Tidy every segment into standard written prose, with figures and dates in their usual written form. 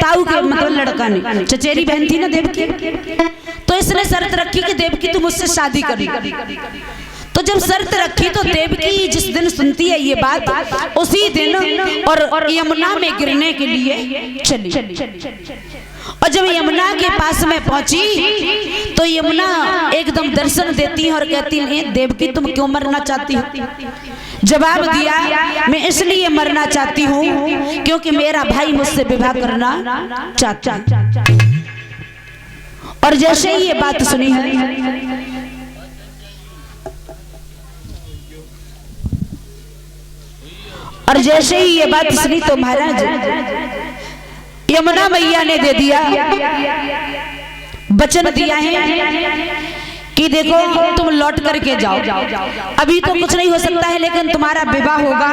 ताऊ के मतलब लड़का ने, चचेरी बहन थी ना देवकी, तो इसने शर्त रखी कि देवकी तू मुझसे शादी करी। तो जब शर्त रखी तो देवकी जिस दिन सुनती है ये बात उसी दिन और यमुना में गिरने के लिए चली। और जब यमुना के पास में पहुंची तो यमुना एकदम दर्शन देती है और कहती है देवकी तुम क्यों मरना चाहती हो? जवाब दिया मैं इसलिए मरना चाहती हूँ क्योंकि मेरा भाई मुझसे विवाह करना चाहता है। और जैसे ही ये बात सुनी है और जैसे ही ये बात सुनी तो महाराज यमुना मैया ने दे दिया वचन दिया है कि देखो तुम लौट करके जाओ, अभी तो कुछ नहीं हो सकता है लेकिन तुम्हारा विवाह होगा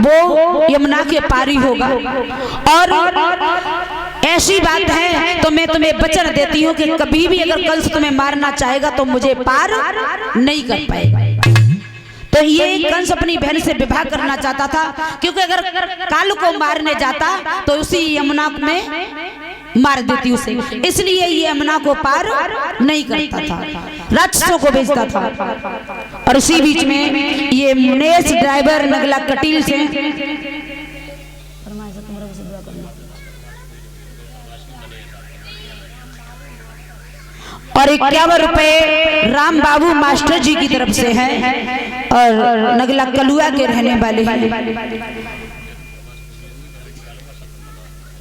वो यमुना के पारी होगा। और ऐसी बात है तो मैं तुम्हें वचन देती हूँ कि कभी भी अगर कंस तुम्हें मारना चाहेगा तो मुझे पार नहीं कर पाएगा। तो ये कंस अपनी बहन से विवाह करना चाहता था क्योंकि अगर काल को मारने जाता तो उसी यमुना में मार देती उसे, इसलिए ये यमुना को पार नहीं करता था, राक्षसों को भेजता था। और इसी बीच में ये मुनेश ड्राइवर नगला कटील से और 51 रुपए राम बाबू मास्टर जी की तरफ से है और नगला कलुआ के रहने वाले हैं।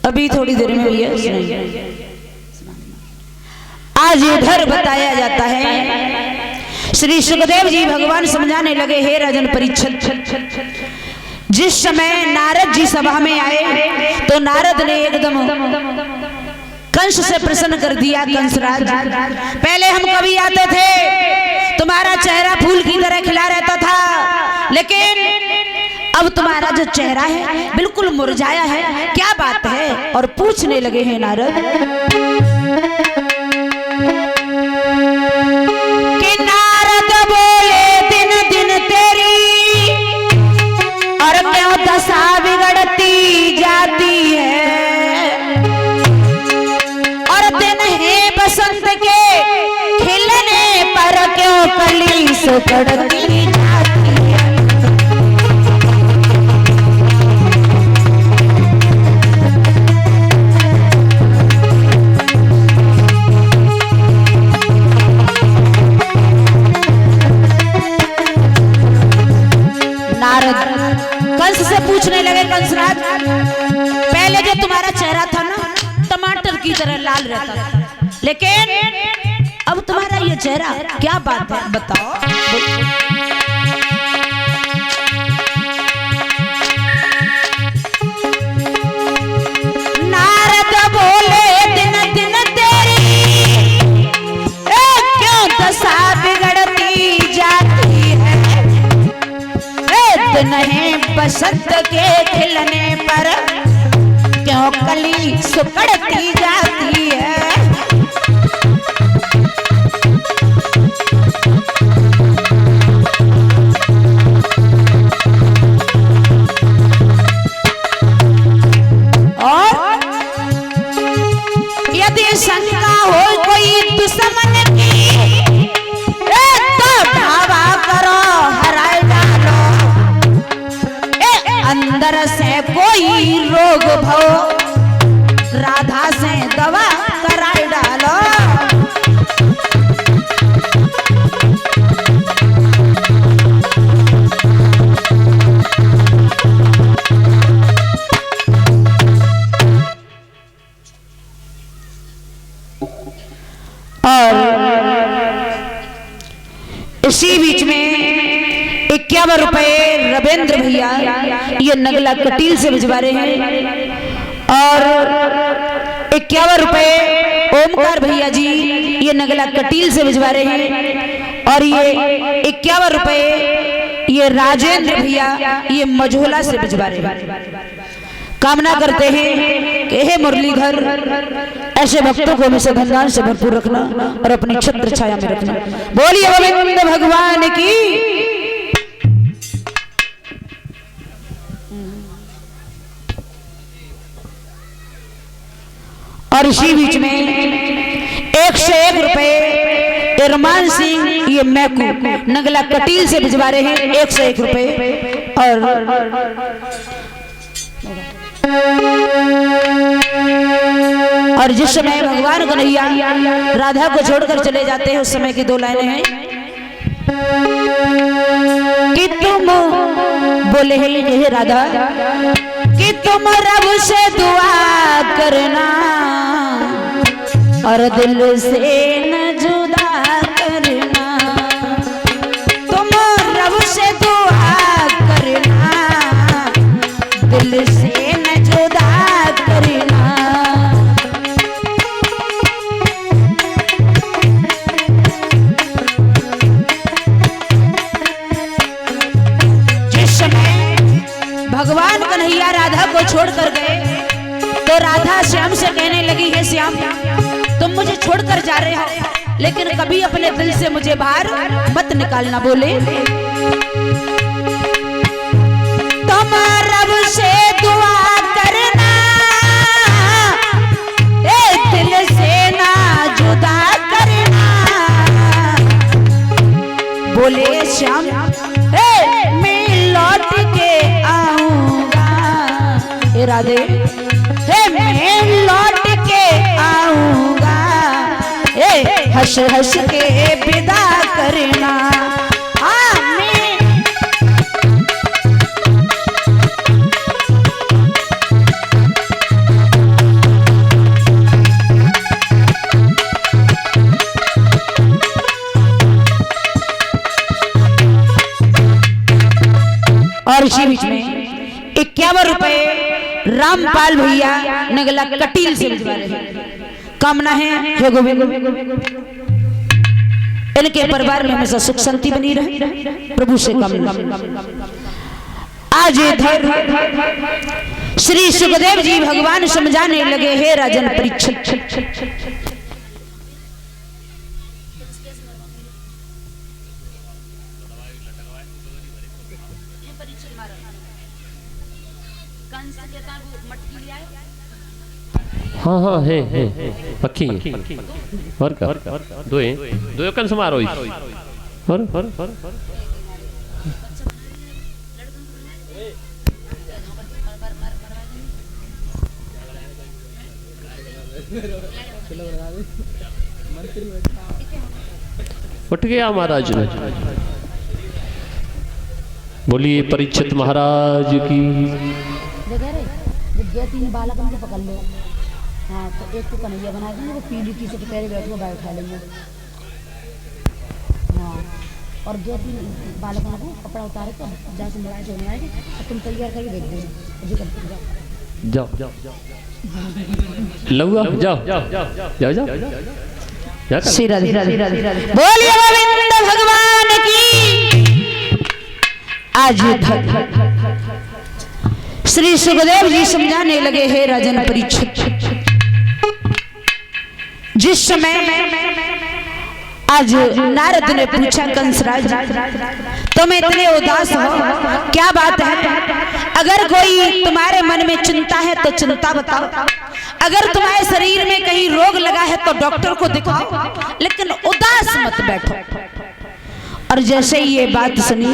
अभी थोड़ी देर में भैया आज इधर बताया जाता है श्री सुखदेव जी भगवान समझाने लगे हे राजन परीक्षित, जिस समय नारद जी सभा में आए तो नारद ने एकदम कंस से प्रसन्न कर दिया। कंसराज पहले हम कभी आते थे तुम्हारा चेहरा फूल की तरह खिला रहता था, लेकिन अब तुम्हारा जो चेहरा है बिल्कुल मुरझाया है, क्या बात है? और पूछने लगे हैं नारद कि नारद बोले दिन दिन तेरी और क्यों दशा बिगड़ती जाती है, और दिन है बसंत के खिलने पर क्यों कली सुकड़ती जाती है। कंस से पूछने लगे कंसराज पहले जो तुम्हारा चेहरा था ना टमाटर की तरह लाल रहता था, लेकिन अब तुम्हारा ये चेहरा क्या बात है बताओ। नारद बोले दिन दिन तेरी क्यों दशा बिगड़ती जाती है, नहीं बसंत के खिलने पर क्यों कली सुकड़ती जाती है। और यदि शंका हो कोई दुश्मन की तो धावा करो हराए डालो, अंदर से कोई रोग भो राधा से दवा कराए डालो। और इसी बीच में 51 रुपए रविंद्र भैया ये नगला कटील से भिजवा रहे हैं और 51 रुपए ओमकार भैया जी ये नगला कटील से भिजवा रहे हैं और ये 51 रुपए ये राजेंद्र भैया ये मझोला से भिजवा रहे हैं। कामना करते हैं कि हे मुरलीधर ऐसे भक्तों को हमेशा धनदान से भरपूर रखना और अपनी छत्र छाया में रखना। बोलिए गोविंद भगवान की। और इसी बीच में 101 रुपए इरमान सिंह ये मैकू नगला कटील से भिजवा रहे हैं 101 रुपए। और जिस समय भगवान कन्हैया राधा को छोड़कर चले जाते हैं उस समय की 2 लाइनें हैं कि तुम बोले हे राधा कि तुम रब से दुआ करना और दिल से न जुदा करना। तुम रब से दुआ करना दिल से न जुदा करना। जिस समय भगवान कन्हैया राधा को छोड़कर गए तो राधा श्याम से कहने लगी है श्याम तुम मुझे छोड़कर जा रहे हो लेकिन कभी अपने दिल से मुझे बाहर मत निकालना। बोले तुम रब से दुआ करना दिल से ना जुदा करना। बोले श्याम मैं लौट के आऊंगा राधे मैं लौट के आऊंगा हंस हंस के विदा करना। और इसी बीच में 51 रुपए रामपाल भैया नगला कटील से भिजवा रहे हैं। कामना है हे गोविंद इनके परिवार में हमेशा सुख शांति बनी रहे प्रभु से कामना। आज इधर श्री सुखदेव जी भगवान समझाने लगे हे राजन परीक्षित हाँ हाँ है पक्की और का दो कंस मारो और उठ गया महाराज ने। बोलिए परीक्षित महाराज की। 2-3 बालक हमको पकड़ लो। हाँ तो एक को कन्हैया बना देंगे वो पीली टी शर्ट पहले बैठ उठा लेंगे। हाँ और 2-3 बालकों को कपड़ा उतारे तो जहाँ से लड़ाई होने आएगी तो तुम तैयार करके देख देना। जाओ जाओ लहुआ जाओ जाओ जाओ जाओ बोलिए गोविंद भगवान की। आज श्री सुखदेव जी समझाने लगे हे राजन परीक्षित जिस समय आज नारद ने पूछा कंसराज तुम इतने उदास हो क्या बात है। अगर कोई तुम्हारे मन में चिंता है तो चिंता बताओ। अगर तुम्हारे शरीर में कहीं रोग लगा है तो डॉक्टर को दिखाओ लेकिन उदास मत बैठो। और जैसे ही ये बात सुनी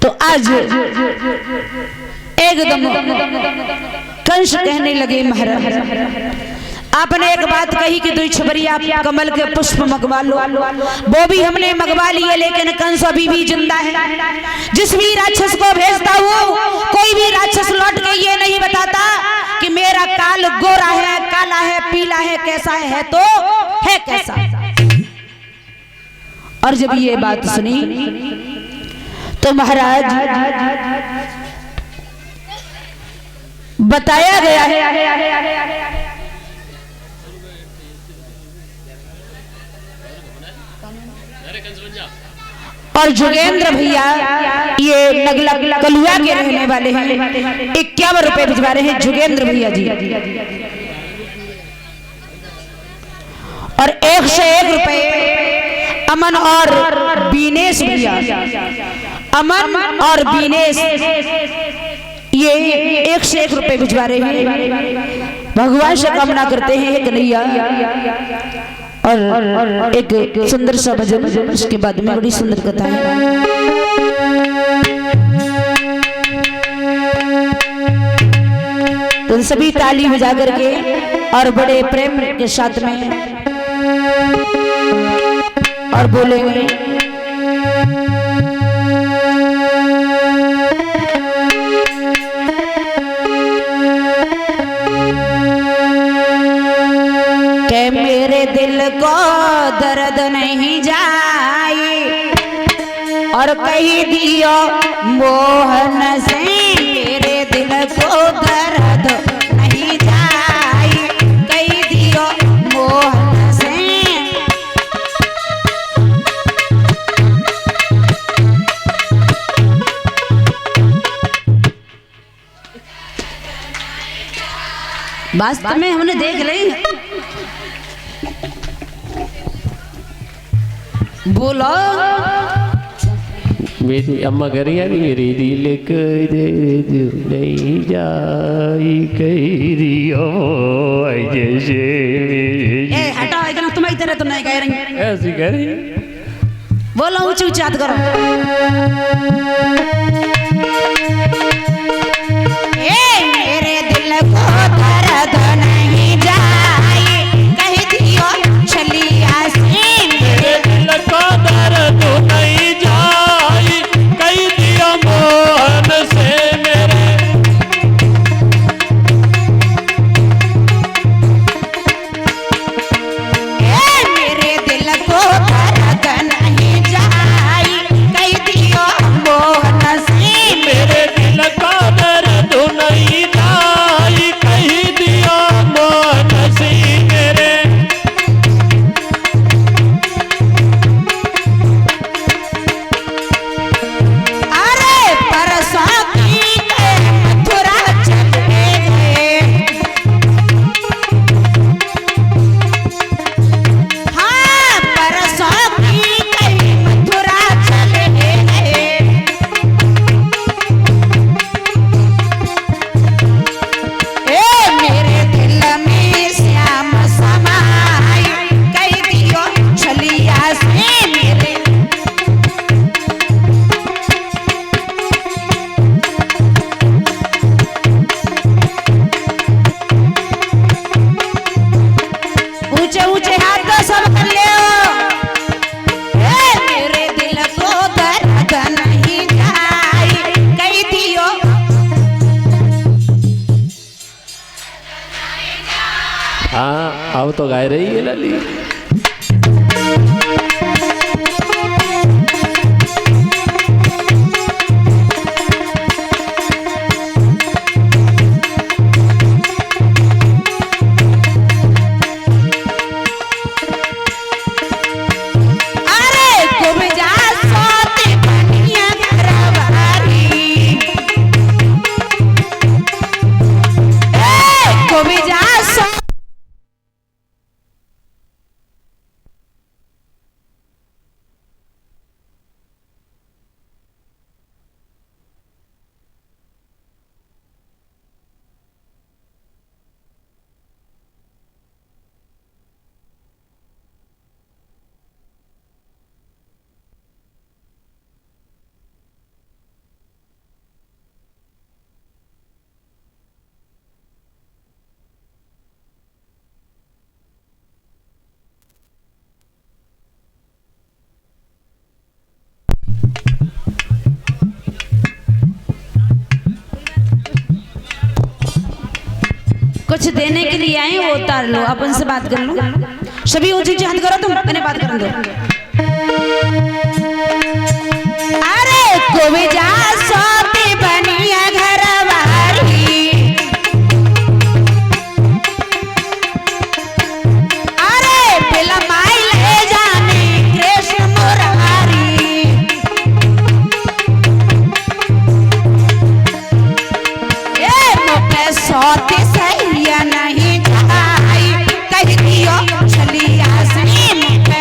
तो आज एकदम कंस कहने लगे महाराज आपने एक बात कही कि 2 छबरिया कमल के पुष्प मंगवा लो वो भी हमने मंगवा लिए लेकिन कंस अभी भी जिंदा है। जिस भी राक्षस को भेजता हूँ कोई भी राक्षस लौट के ये नहीं बताता कि मेरा काल गोरा है काला है पीला है कैसा है तो है कैसा। और जब ये बात सुनी तो महाराज बताया गया है और जोगेंद्र भैया ये नगला कलुआ के रहने वाले हैं 51 रुपए भिजवा रहे हैं जोगेंद्र भैया जी। और 101 रुपए अमन और बीनेश भैया अमन और बीनेश ये 101 रुपए भिजवा रहे हैं। भगवान से कामना करते हैं हे कन्हैया। और एक सुंदर सा भजन, उसके बाद में बड़ी सुंदर कथा है। तो सभी ताली बजा करके और बड़े प्रेम के साथ में और बोलेंगे के मेरे दिल को दर्द नहीं जाए और कही दियो मोहन से मेरे दिल को दर्द नहीं जाए, कही दियो मोहन से। वास्तव में हमने देख ली, बोलो मेरी अम्मा कह रही है मेरे दिल को नहीं जाई कह रियो जैसे ए हटाओ इतना, तुम्हारी तरह तो नहीं कह रही, ऐसी कह रही है। बोलो ऊंची ऊंची बात करो। ए मेरे दिल को दर्द नहीं जाए, कह दियो छलिया से मेरे दिल को दर्द नहीं जाए, कह दियो मोहन से मेरे। ए मेरे दिल को दर्द नहीं जाए, कह दियो मोहन से मेरे दिल को दर्द नहीं जाए, कह दियो मोहन से मेरे। अरे परसों की मथुरा चले गए, हाँ परसों की मथुरा चले गए। ए मेरे दिल में श्याम समाए, कह दियो छलिया से मेरे। ऊंचे ऊंचे हाथ तो सब कर ले। मेरे दिल को दर्द नहीं जाए, कह दियो हाँ अब तो गाय रही है लली। अरे तुम जा सोते बनिया घरवारी, तुम जा सो कुछ देने के लिए आए, वो उतार लो, अपन से बात कर लो। सभी ऊंची ऊंची हाथ करो, तुम मैंने बात कर दो। अरे कोई जा सोते बनिया घरवारी, अरे बिलमाई ले जाने कृष्ण मुरारी। ए मुझे सोते सही नहीं जाए, कह दियो छलिया से मुझे।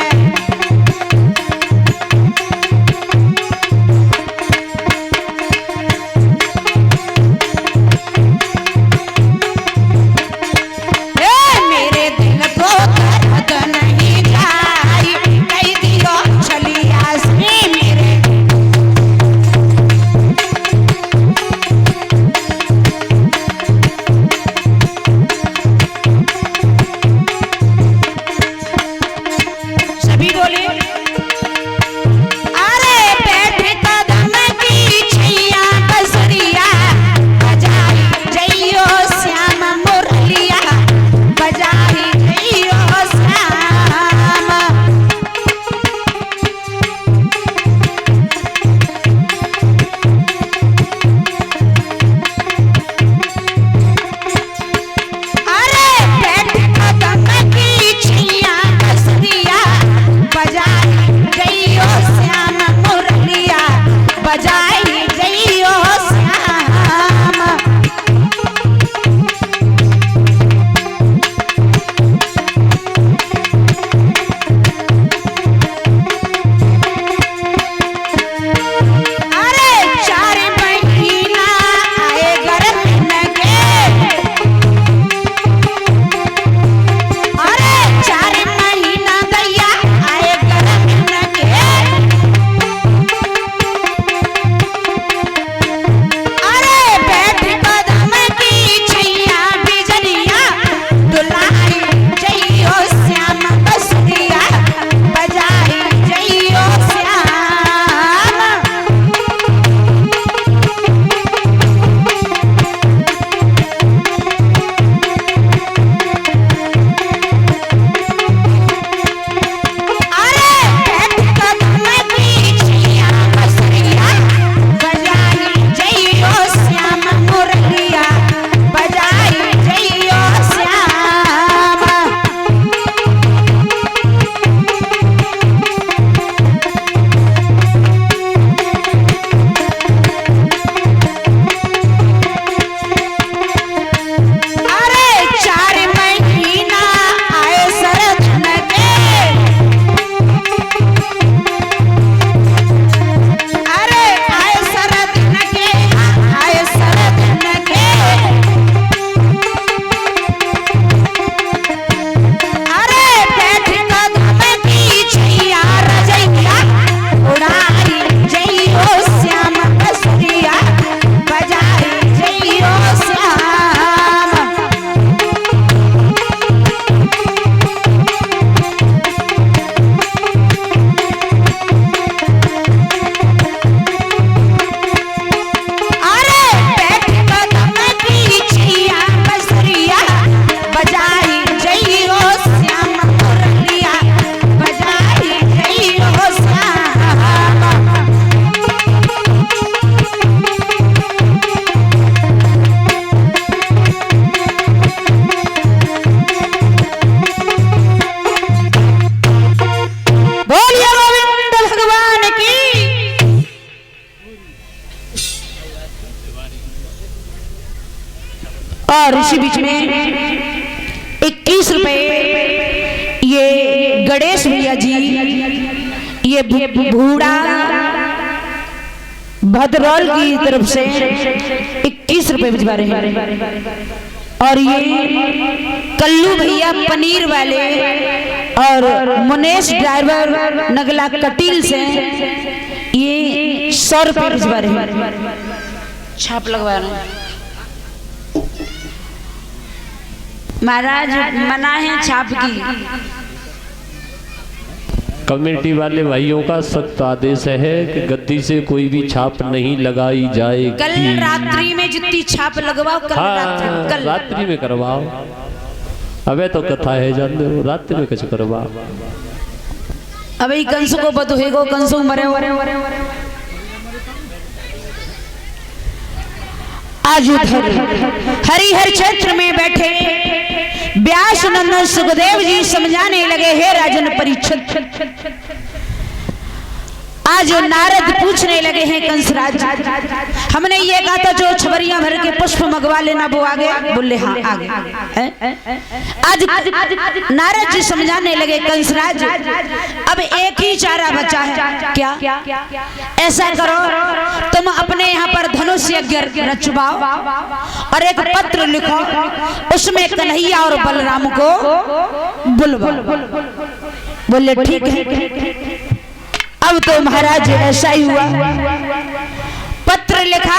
बजाई जइयो श्याम। अरे 4 महीना आए गर्भ के, अरे 4 महीना दैया आए गर्भ के, अरे बैठ कदम की छैया बिजलिया दुलाई जइयो श्याम बसुरिया बजाई जइयो श्याम। अरे बैठ कदम की छैया बसुरिया बजाई जइयो श्याम मुरलिया बजाई जइयो श्याम। अरे 4 महीना आए सरधन के, अरे आए सरधन के, आए सरधन के, अरे बैठ कदम की छैया रजैया उड़ाई जइयो श्याम बसुरिया बजाई जइयो श्याम। अरे बैठ कदम की छैया बसुरिया बजाई जइयो श्याम मुरलिया बजाई जइयो श्याम। बोलिए गोविंद भगवान की। और इसी बीच में 21 रुपए ये गणेश भैया जी ये भूड़ा भद्रौल की तरफ से 21 रुपए भिजवा रहे हैं। और ये कल्लू भैया पनीर वाले और मुनेश ड्राइवर नगला कटील से ये 100 रुपए भिजवा रहे हैं, छाप लगवा रहे हैं। महाराज मना है छाप की। कमेटी वाले भाइयों का सख्त आदेश है कि गद्दी से कोई भी छाप नहीं लगाई जाएगी। कल रात्रि में जितनी छाप लगवाओ कल हाँ, कल रात्रि में करवाओ। अबे तो कथा है जानते हो, रात्रि में कुछ करवाओ। अबे कंसु को बदुहेगो कंसु मरे आज उधर हरिहर क्षेत्र में बैठे व्यास नंदन सुखदेव जी समझाने लगे, हे राजन परीक्षित। आज नारद पूछने लगे हैं कंसराज, हमने ये कहा था जो छबरिया भर के पुष्प मंगवा लेना वो आ गया? बोले हाँ आ गया। आज नारद जी समझाने लगे कंसराज अब एक ही चारा बचा है, क्या? ऐसा करो तुम अपने यहाँ पर धनुष यज्ञ रचवाओ और एक पत्र लिखो, उसमें कन्हैया और बलराम को बुलवाओ। बोले ठीक है। अब तो महाराज ऐसा ही हुआ, पत्र लिखा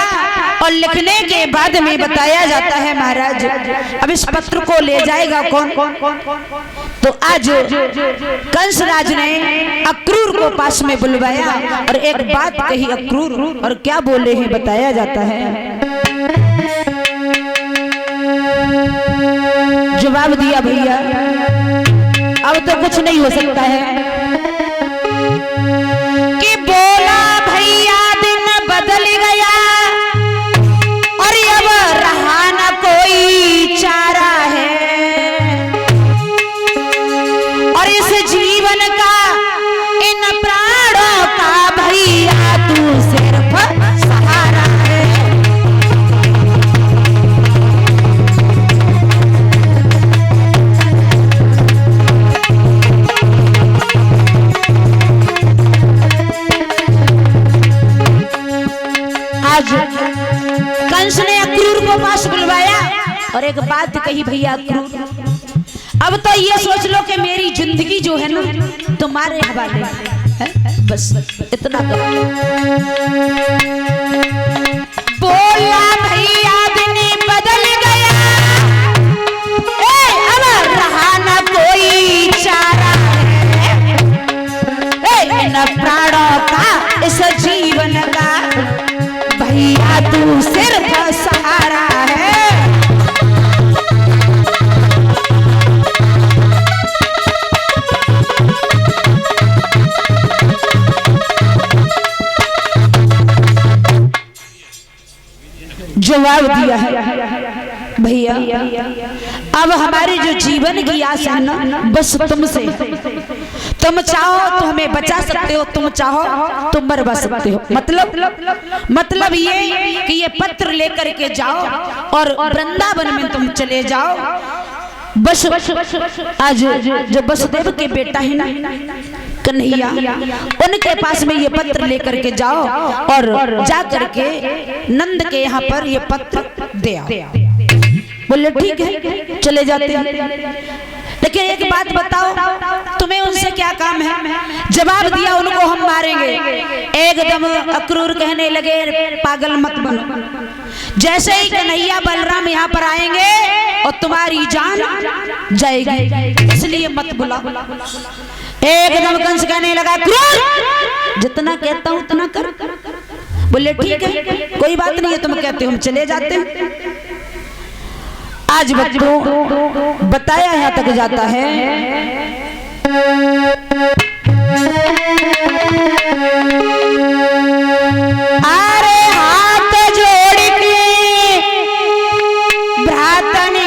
और लिखने के बाद में बताया जाता है महाराज अब इस पत्र को ले जाएगा कौन? तो आज कंसराज ने अक्रूर को पास में बुलवाया और एक बात कही अक्रूर, और क्या बोले हैं बताया जाता है। जवाब दिया भैया अब तो कुछ नहीं हो सकता है। कि बोला भैया दिन बदल गया और अब रहा न कोई चारा है, और इस जीवन का इन प्राणों का भैया तू सिर्फ और एक बात कही भैया क्रूर, अब तो ये सोच लो कि मेरी जिंदगी जो है ना तुम्हारे हवाले है, बस इतना करो। बोला भैया दिन बदल गया, अब रहा न कोई चारा है, न प्राणों का इस जीवन का भैया तू सिर्फ सहारा है। जवाब दिया है भैया, अब हमारे जो जीवन की आस है ना बस तुमसे, तुम चाहो तो हमें बचा सकते हो, तुम चाहो तो मरवा सकते हो। मतलब ये कि ये पत्र लेकर के जाओ और वृंदावन में तुम चले जाओ। बस आज जो वसुदेव के बेटा है ना कन्हैया, उनके पास में ये पत्र लेकर के जाओ और जा करके नंद के यहाँ पर ये पत्र दे आओ। बोले ठीक है, चले जाते हैं। लेकिन एक बात बताओ, तुम्हें उनसे क्या काम है? जवाब दिया उनको हम मारेंगे। एकदम अक्रूर कहने लगे पागल मत बनो, जैसे ही कन्हैया बलराम यहाँ पर आएंगे और तुम्हारी जान जाएगी, इसलिए मत बुला। एकदम कंस कहने लगा क्रूर, जितना कहता हूँ उतना कर। बोले ठीक है, कोई बात नहीं है, तुम कहते हो हम चले जाते हैं। आज बच्चों बताया यहाँ तक जाता है, अरे हाथ जोड़ के भ्राता ने